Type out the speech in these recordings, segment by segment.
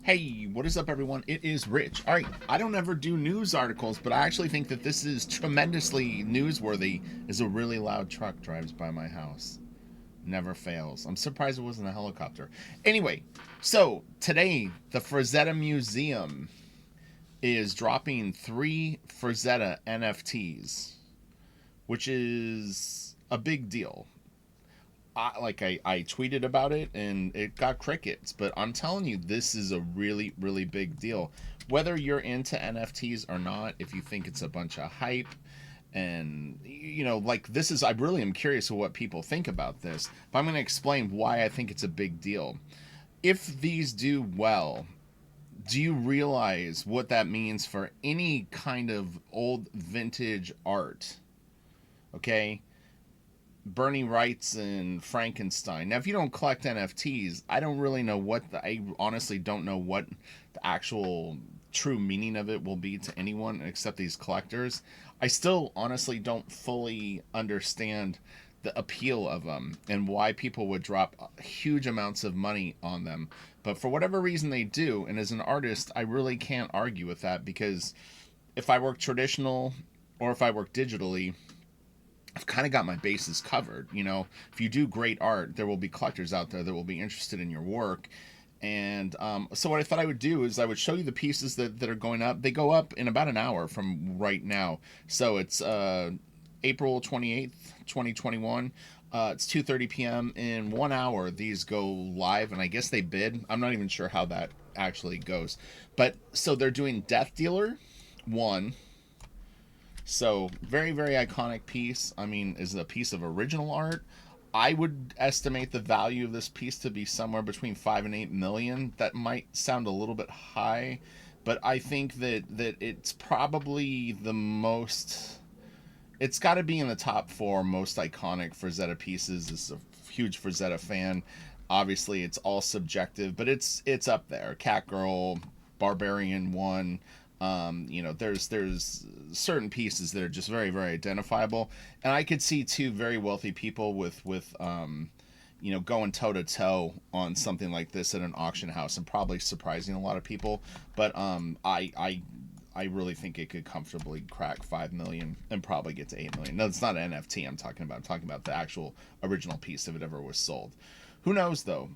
Hey, what is up, everyone? It is Rich. All right, I don't ever do news articles, but I actually think that this is tremendously newsworthy. As a really loud truck drives by my house. Never fails. I'm surprised it wasn't a helicopter. Anyway, so today, the Frazetta Museum is dropping 3 Frazetta NFTs, which is a big deal. I tweeted about it and it got crickets, but I'm telling you, this is a really, really big deal. Whether you're into NFTs or not, if you think it's a bunch of hype, and like this is, I really am curious of what people think about this, but I'm going to explain why I think it's a big deal. If these do well, do you realize what that means for any kind of old vintage art? Okay, Bernie Wrights and Frankenstein. Now, if you don't collect NFTs, I don't really know I honestly don't know what the actual true meaning of it will be to anyone except these collectors. I still honestly don't fully understand the appeal of them and why people would drop huge amounts of money on them. But for whatever reason they do, and as an artist, I really can't argue with that because if I work traditional or if I work digitally, I've kind of got my bases covered. If you do great art, there will be collectors out there that will be interested in your work. And so what I thought I would do is I would show you the pieces that are going up. They go up in about an hour from right now. So it's April 28th, 2021. It's 2:30 p.m. In 1 hour, these go live, and I guess they bid. I'm not even sure how that actually goes. But so they're doing Death Dealer 1. So, very, very iconic piece. I mean, is a piece of original art. I would estimate the value of this piece to be somewhere between 5 and 8 million. That might sound a little bit high, but I think that it's probably the most. It's got to be in the top 4 most iconic Frazetta pieces. This is a huge Frazetta fan. Obviously, it's all subjective, but it's up there. Catgirl, Barbarian 1. There's certain pieces that are just very, very identifiable, and I could see two very wealthy people with going toe to toe on something like this at an auction house and probably surprising a lot of people. But I really think it could comfortably crack 5 million and probably get to 8 million. No, it's not an NFT I'm talking about. I'm talking about the actual original piece if it ever was sold. Who knows though?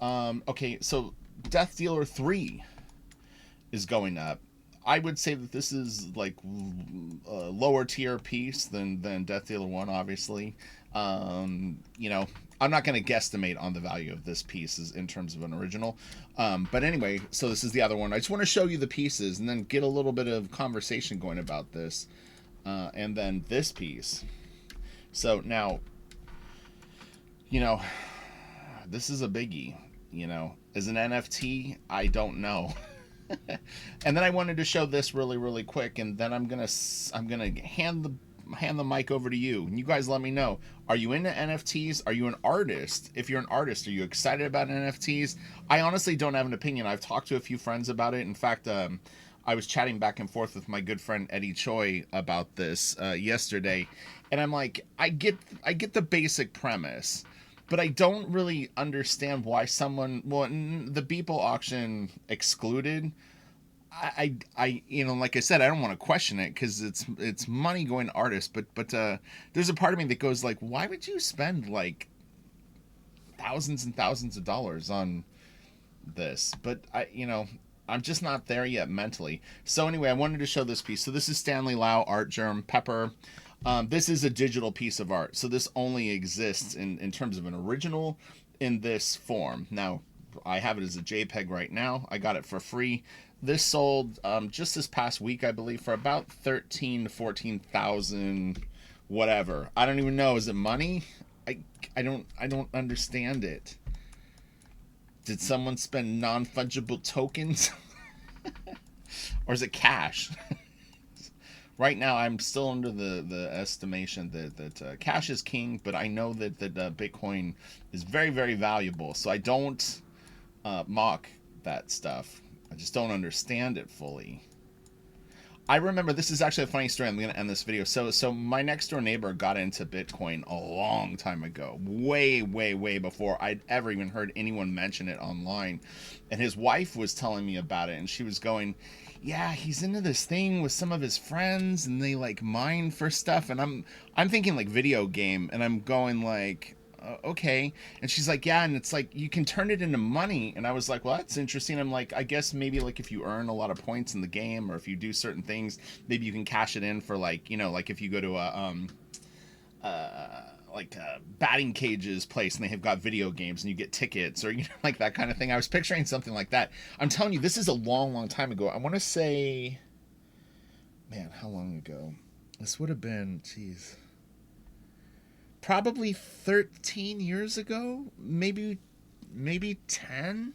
Okay, so Death Dealer 3 is going up. I would say that this is like a lower tier piece than Death Dealer 1, obviously. I'm not going to guesstimate on the value of this piece in terms of an original. But anyway, so this is the other one. I just want to show you the pieces and then get a little bit of conversation going about this. And then this piece. So now, this is a biggie. As an NFT, I don't know. And then I wanted to show this really, really quick, and then I'm gonna hand the mic over to you, and you guys let me know. Are you into NFTs? Are you an artist? If you're an artist, are you excited about NFTs? I honestly don't have an opinion. I've talked to a few friends about it. In fact, I was chatting back and forth with my good friend Eddie Choi about this yesterday, and I'm like, I get the basic premise, but I don't really understand why someone, well, the Beeple auction excluded. Like I said, I don't want to question it because it's money going to artists, but there's a part of me that goes like, why would you spend like thousands and thousands of dollars on this? But I'm just not there yet mentally. So anyway, I wanted to show this piece. So this is Stanley Lau, Art Germ Pepper. This is a digital piece of art, so this only exists in terms of an original in this form. Now, I have it as a JPEG right now. I got it for free. This sold just this past week, I believe, for about 13 to 14,000, whatever. I don't even know. Is it money? I don't understand it. Did someone spend non-fungible tokens, or is it cash? Right now, I'm still under the estimation that cash is king, but I know that Bitcoin is very, very valuable. So I don't mock that stuff. I just don't understand it fully. I remember, this is actually a funny story. I'm going to end this video. So my next door neighbor got into Bitcoin a long time ago, way, way, way before I'd ever even heard anyone mention it online. And his wife was telling me about it, and she was going, yeah, he's into this thing with some of his friends, and they like mine for stuff. And I'm thinking like video game, and I'm going like, okay. And she's like, yeah, and it's like you can turn it into money. And I was like, well, that's interesting. I'm like, I guess maybe like if you earn a lot of points in the game, or if you do certain things, maybe you can cash it in for like, you know, like if you go to a batting cages place and they have got video games and you get tickets, or, you know, like that kind of thing. I was picturing something like that. I'm telling you, this is a long, long time ago. I want to say, man, how long ago? This would have been, geez, probably 13 years ago, maybe 10.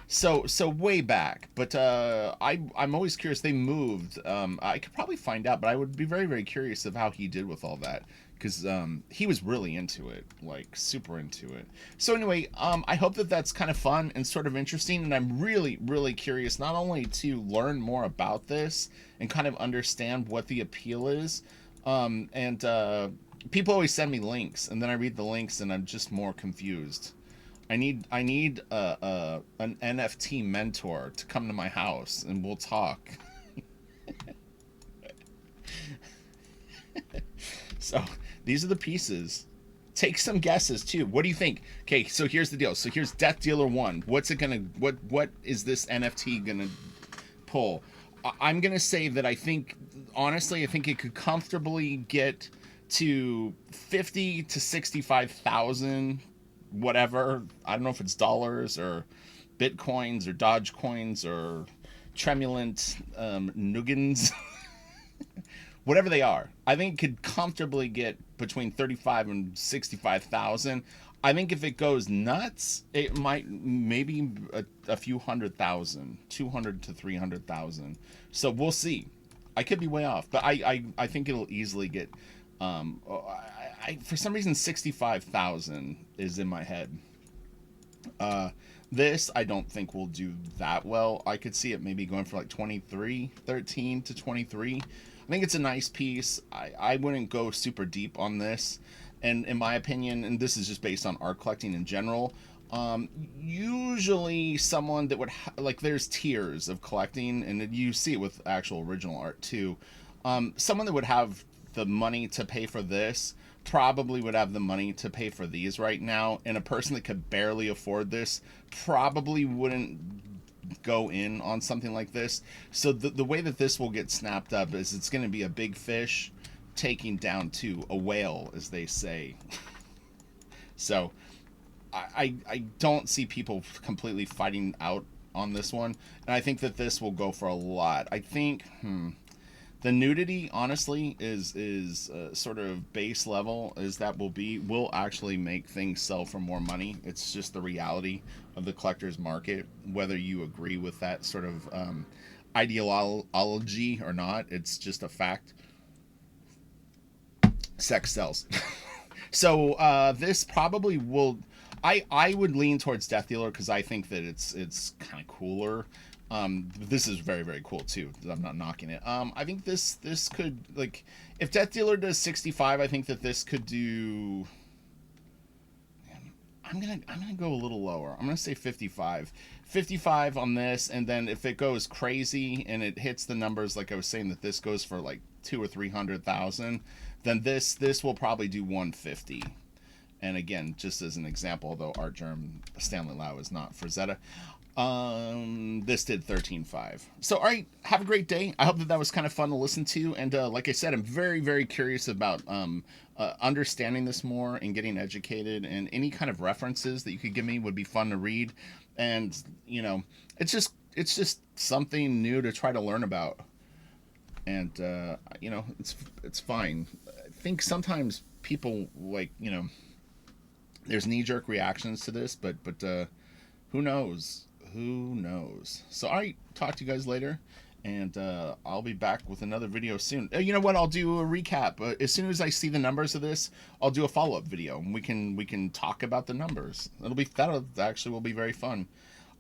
So way back. But I'm always curious. They moved. I could probably find out, but I would be very, very curious of how he did with all that, because he was really into it, like super into it. So anyway, I hope that that's kind of fun and sort of interesting, and I'm really, really curious not only to learn more about this and kind of understand what the appeal is, and people always send me links, and then I read the links and I'm just more confused. I need an NFT mentor to come to my house and we'll talk. So these are the pieces. Take some guesses too. What do you think? Okay, so here's the deal. So here's Death Dealer 1. What's it gonna? What is this NFT gonna pull? I'm gonna say that I think, honestly, I think it could comfortably get to 50 to 65,000, whatever. I don't know if it's dollars or bitcoins or Dogecoins or tremulant nuggins. Whatever they are, I think it could comfortably get between 35 and 65,000. I think if it goes nuts, it might maybe a few 100,000, 200 to 300,000. So we'll see. I could be way off, but I think it'll easily get. For some reason 65,000 is in my head. This I don't think will do that well. I could see it maybe going for like 13 to 23. I think it's a nice piece. I wouldn't go super deep on this. And in my opinion, and this is just based on art collecting in general, usually someone that would like, there's tiers of collecting, and you see it with actual original art too. Someone that would have the money to pay for this probably would have the money to pay for these right now, and a person that could barely afford this probably wouldn't go in on something like this. So the way that this will get snapped up is it's going to be a big fish taking down to a whale, as they say. So I don't see people completely fighting out on this one, and I think that this will go for a lot. I think the nudity, honestly, is sort of base level, as that will actually make things sell for more money. It's just the reality of the collector's market, whether you agree with that sort of ideology or not. It's just a fact. Sex sells. So this probably will. I would lean towards Death Dealer because I think that it's kind of cooler. This is very, very cool too. I'm not knocking it. I think this could, like, if Death Dealer does 65, I think that this could do. I'm gonna go a little lower. I'm gonna say 55. 55 on this, and then if it goes crazy and it hits the numbers, like I was saying, that this goes for like 200,000 or 300,000, then this will probably do 150. And again, just as an example, although Art Germ Stanley Lau is not Frazetta, this did 13.5. So all right, have a great day. I hope that was kind of fun to listen to, and like I said, I'm very, very curious about understanding this more and getting educated, and any kind of references that you could give me would be fun to read. And you know, it's just something new to try to learn about, and you know, it's fine. I think sometimes people, like, you know, there's knee-jerk reactions to this, but who knows? Who knows? So all right, talk to you guys later, and I'll be back with another video soon. You know what? I'll do a recap. As soon as I see the numbers of this, I'll do a follow-up video, and we can talk about the numbers. That'll actually will be very fun.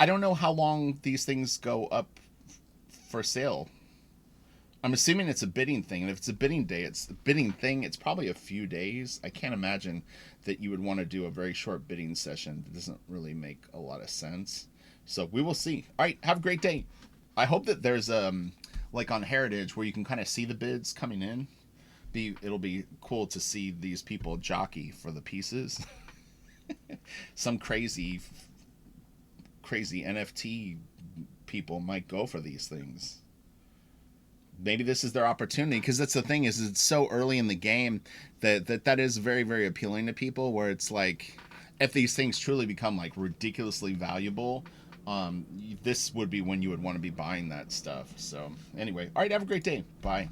I don't know how long these things go up for sale. I'm assuming it's a bidding thing, and if it's a bidding day, it's a bidding thing. It's probably a few days. I can't imagine that you would want to do a very short bidding session. It doesn't really make a lot of sense. So we will see. All right, have a great day. I hope that there's like on Heritage where you can kind of see the bids coming in. It'll be cool to see these people jockey for the pieces. Some crazy NFT people might go for these things. Maybe this is their opportunity, because that's the thing, is it's so early in the game that is very, very appealing to people, where it's like, if these things truly become like ridiculously valuable, this would be when you would want to be buying that stuff. So anyway, all right, have a great day. Bye.